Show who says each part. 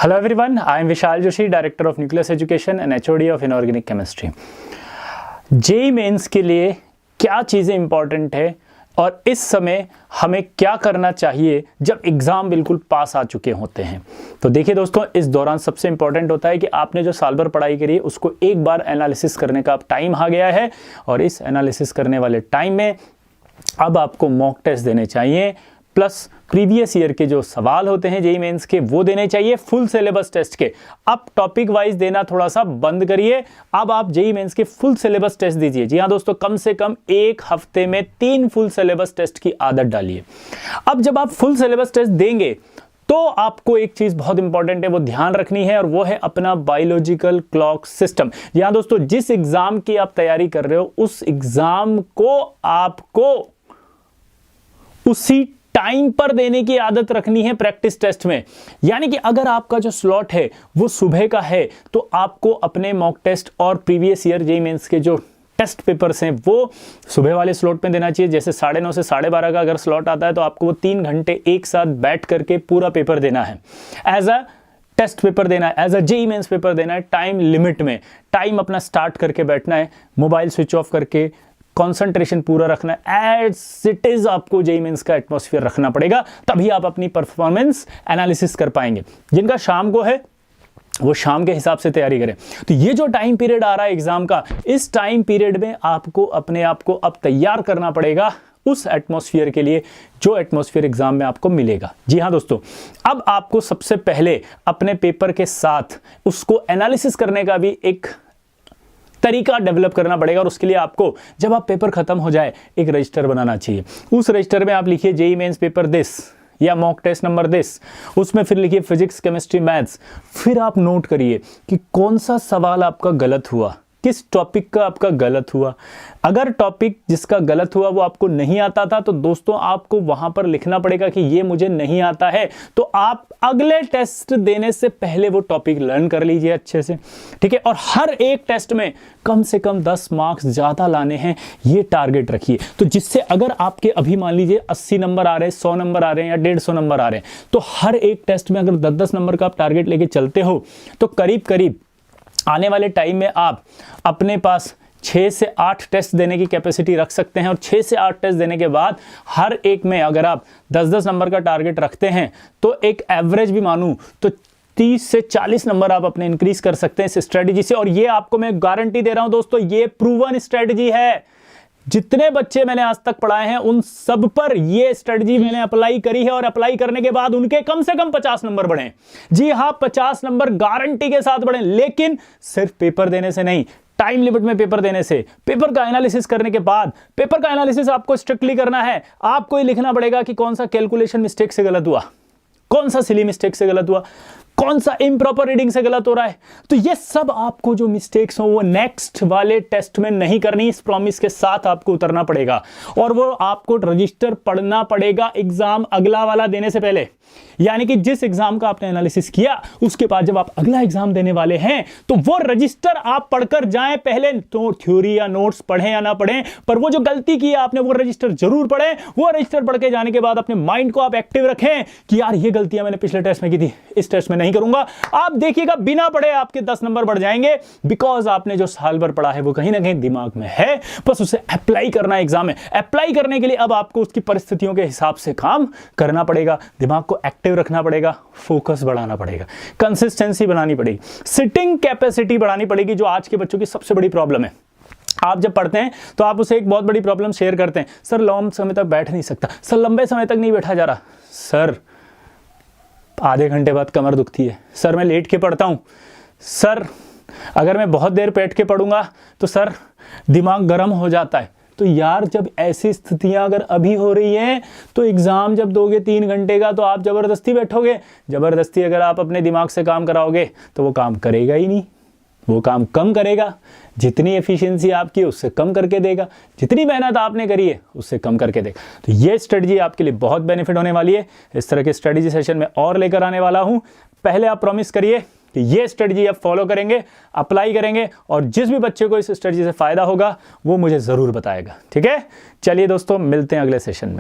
Speaker 1: Hello everyone, I am Vishal Joshi, Director of Nucleus Education and HOD of Inorganic Chemistry. JEE mains के लिए क्या चीज़ें important है और इस समय हमें क्या करना चाहिए जब एग्ज़ाम बिल्कुल पास आ चुके होते हैं। तो देखिए दोस्तों, इस दौरान सबसे इंपॉर्टेंट होता है कि आपने जो साल भर पढ़ाई करी है उसको एक बार एनालिसिस करने का अब टाइम आ गया है और इस एनालिसिस करने वाले टाइम में अब आपको मॉक टेस्ट देने चाहिए, प्लस प्रीवियस ईयर के जो सवाल होते हैं जेईई मेंस के वो देने चाहिए फुल सिलेबस टेस्ट के। अब टॉपिक वाइज देना थोड़ा सा बंद करिए, अब आप जेईई मेंस के फुल सिलेबस टेस्ट दीजिए। जी हाँ दोस्तों, कम से कम एक हफ्ते में 3 फुल सिलेबस टेस्ट की आदत डालिए। अब जब आप फुल सिलेबस टेस्ट देंगे तो आपको एक चीज बहुत इंपॉर्टेंट है, वो ध्यान रखनी है, और वो है अपना बायोलॉजिकल क्लॉक सिस्टम। जी हाँ दोस्तों, जिस एग्जाम की आप तैयारी कर रहे हो उस एग्जाम को आपको उसी टाइम पर देने की आदत रखनी है प्रैक्टिस टेस्ट में। यानी कि अगर आपका जो स्लॉट है वो सुबह का है तो आपको अपने मॉक टेस्ट और प्रीवियस ईयर जेईई मेंस के जो टेस्ट पेपर्स हैं वो सुबह वाले स्लॉट में देना चाहिए। जैसे 9:30 से 12:30 का अगर स्लॉट आता है तो आपको वो 3 घंटे एक साथ बैठ करके पूरा पेपर देना है, एज अ टेस्ट पेपर देना है, as a JEE mains paper देना है। टाइम लिमिट में टाइम अपना स्टार्ट करके बैठना है, मोबाइल स्विच ऑफ करके कंसंट्रेशन पूरा रखना है, एज इट इज आपको जेईई मेंस का एटमॉस्फेयर रखना पड़ेगा, तभी आप अपनी परफॉर्मेंस एनालिसिस कर पाएंगे। जिनका शाम को है वो शाम के हिसाब से तैयारी करें। तो ये जो टाइम पीरियड आ रहा है एग्जाम का, इस टाइम पीरियड में आपको अपने आप को अब तैयार करना पड़ेगा उस एटमॉस्फेयर के लिए जो एटमॉस्फेयर एग्जाम में आपको मिलेगा। जी हाँ दोस्तों, अब आपको सबसे पहले अपने पेपर के साथ उसको एनालिसिस करने का भी एक तरीका डेवलप करना पड़ेगा, और उसके लिए आपको जब आप पेपर खत्म हो जाए एक रजिस्टर बनाना चाहिए। उस रजिस्टर में आप लिखिए जेईई मेंस पेपर दिस या मॉक टेस्ट नंबर दिस, उसमें फिर लिखिए फिजिक्स केमिस्ट्री मैथ्स। फिर आप नोट करिए कि कौन सा सवाल आपका गलत हुआ, किस टॉपिक का आपका गलत हुआ। अगर टॉपिक जिसका गलत हुआ वो आपको नहीं आता था तो दोस्तों आपको वहां पर लिखना पड़ेगा कि ये मुझे नहीं आता है, तो आप अगले टेस्ट देने से पहले वो टॉपिक लर्न कर लीजिए अच्छे से, ठीक है। और हर एक टेस्ट में कम से कम 10 मार्क्स ज्यादा लाने हैं, ये टारगेट रखिए। तो जिससे अगर आपके अभी मान लीजिए 80 नंबर आ रहे हैं, 100 नंबर आ रहे हैं या 150 नंबर आ रहे हैं, तो हर एक टेस्ट में अगर 10-10 नंबर का आप टारगेट लेके चलते हो तो करीब करीब आने वाले टाइम में आप अपने पास 6 से 8 टेस्ट देने की कैपेसिटी रख सकते हैं। और 6 से 8 टेस्ट देने के बाद हर एक में अगर आप 10-10 नंबर का टारगेट रखते हैं तो एक एवरेज भी मानूं तो 30 से 40 नंबर आप अपने इंक्रीज कर सकते हैं इस स्ट्रेटजी से। और ये आपको मैं गारंटी दे रहा हूं दोस्तों, ये प्रूवन स्ट्रेटजी है। जितने बच्चे मैंने आज तक पढ़ाए हैं उन सब पर ये स्ट्रेटजी मैंने अप्लाई करी है, और अप्लाई करने के बाद उनके कम से कम 50 नंबर बढ़े। जी हां, 50 नंबर गारंटी के साथ बढ़े, लेकिन सिर्फ पेपर देने से नहीं, टाइम लिमिट में पेपर देने से। पेपर का एनालिसिस करने के बाद, पेपर का एनालिसिस आपको स्ट्रिक्टली करना है। आपको ये लिखना पड़ेगा कि कौन सा कैलकुलेशन मिस्टेक से गलत हुआ, कौन सा सिली मिस्टेक से गलत हुआ, कौन सा इम्प्रॉपर रीडिंग से गलत हो रहा है। तो ये सब आपको जो मिस्टेक्स हो वो नेक्स्ट वाले टेस्ट में नहीं करनी, इस प्रॉमिस के साथ आपको उतरना पड़ेगा। और वो आपको रजिस्टर पढ़ना पड़ेगा एग्जाम अगला वाला देने से पहले। यानी कि जिस एग्जाम का आपने एनालिसिस किया उसके बाद जब आप अगला एग्जाम देने वाले हैं तो वो रजिस्टर आप पढ़कर जाएं। पहले तो थ्योरी या नोट्स पढ़ें या ना पढ़ें, पर वो जो गलती की आपने वो रजिस्टर जरूर पढ़ें। वो रजिस्टर पढ़ के जाने के बाद अपने माइंड को आप एक्टिव रखें कि यार ये गलतियां मैंने पिछले टेस्ट में की थी, इस टेस्ट में नहीं करूंगा। आप देखिएगा बिना पढ़े आपके 10 नंबर बढ़ जाएंगे, बिकॉज आपने जो साल भर पढ़ा है वो कहीं ना कहीं दिमाग में है, बस उसे अप्लाई करना है एग्जाम में। अप्लाई करने के लिए अब आपको उसकी परिस्थितियों के हिसाब से काम करना पड़ेगा, दिमाग को एक्टिव रखना पड़ेगा, फोकस बढ़ाना पड़ेगा, कंसिस्टेंसी बनानी पड़ेगी, सिटिंग कैपेसिटी बढ़ानी पड़ेगी, जो आज के बच्चों की सबसे बड़ी प्रॉब्लम है। आप जब पढ़ते हैं तो आप उसे एक बहुत बड़ी प्रॉब्लम शेयर करते हैं, सर लंबे समय तक बैठ नहीं सकता, सर लंबे समय तक नहीं बैठा जा रहा, सर आधे घंटे बाद कमर दुखती है, सर मैं लेट के पढ़ता हूं, सर अगर मैं बहुत देर बैठ के पढ़ूंगा तो सर दिमाग गर्म हो जाता है। तो यार जब ऐसी स्थितियां अगर अभी हो रही हैं तो एग्जाम जब दोगे 3 घंटे का तो आप जबरदस्ती बैठोगे। जबरदस्ती अगर आप अपने दिमाग से काम कराओगे तो वो काम करेगा ही नहीं, वो काम कम करेगा। जितनी एफिशिएंसी आपकी उससे कम करके देगा, जितनी मेहनत आपने करी है उससे कम करके देगा। तो ये स्ट्रेटजी आपके लिए बहुत बेनिफिट होने वाली है। इस तरह के स्ट्रेटजी सेशन में और लेकर आने वाला हूं। पहले आप प्रॉमिस करिए कि ये स्ट्रेटजी आप फॉलो करेंगे, अप्लाई करेंगे, और जिस भी बच्चे को इस स्ट्रेटजी से फायदा होगा वो मुझे जरूर बताएगा, ठीक है। चलिए दोस्तों, मिलते हैं अगले सेशन में।